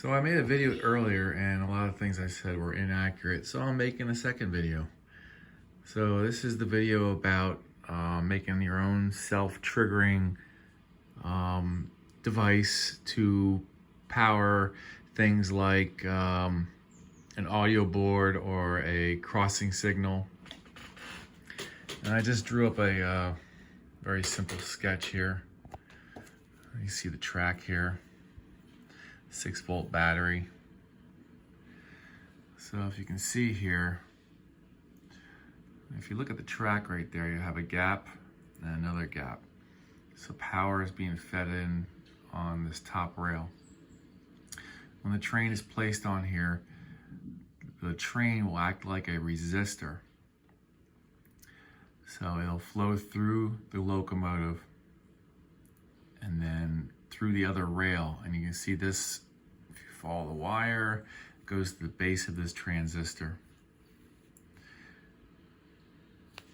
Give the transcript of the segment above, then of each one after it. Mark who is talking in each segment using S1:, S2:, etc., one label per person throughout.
S1: So I made a video earlier and a lot of things I said were inaccurate, so I'm making a second video. So this is the video about making your own self-triggering device to power things like an audio board or a crossing signal. And I just drew up a very simple sketch here. You see the track here. 6-volt battery. So if you can see here, if you look at the track right there, you have a gap and another gap. So power is being fed in on this top rail. When the train is placed on here, the train will act like a resistor. So it'll flow through the locomotive and then through the other rail, and you can see this, if you follow the wire, it goes to the base of this transistor.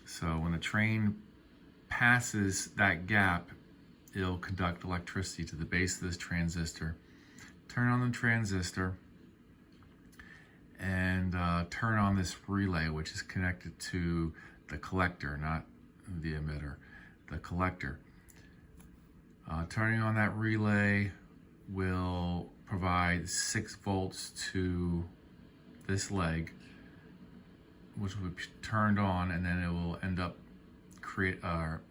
S1: So when the train passes that gap, it'll conduct electricity to the base of this transistor. Turn on the transistor and turn on this relay, which is connected to the collector, not the emitter, the collector. Turning on that relay will provide 6 volts to this leg, which will be turned on, and then it will end up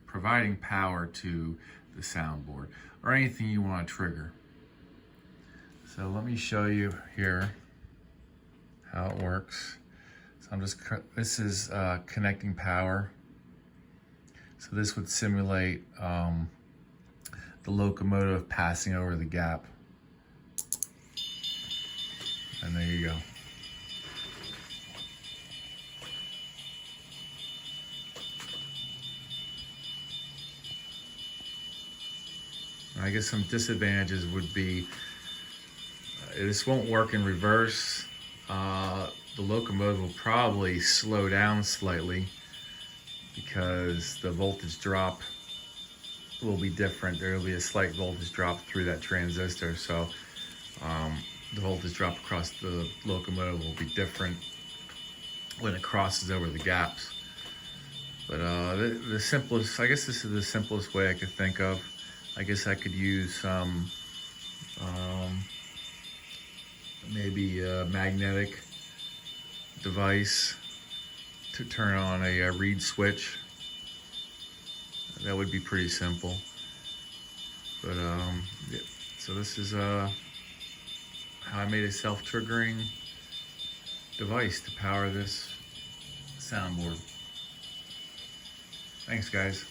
S1: providing power to the soundboard or anything you want to trigger. So let me show you here how it works. So this is connecting power. So this would simulate the locomotive passing over the gap. And there you go. I guess some disadvantages would be this won't work in reverse. The locomotive will probably slow down slightly because the voltage drop will be different. There will be a slight voltage drop through that transistor, so the voltage drop across the locomotive will be different when it crosses over the gaps. But the simplest, I guess this is the simplest way I could think of. I guess I could use some maybe a magnetic device to turn on a reed switch. That would be pretty simple. But yeah. So this is how I made a self-triggering device to power this soundboard. Thanks, guys.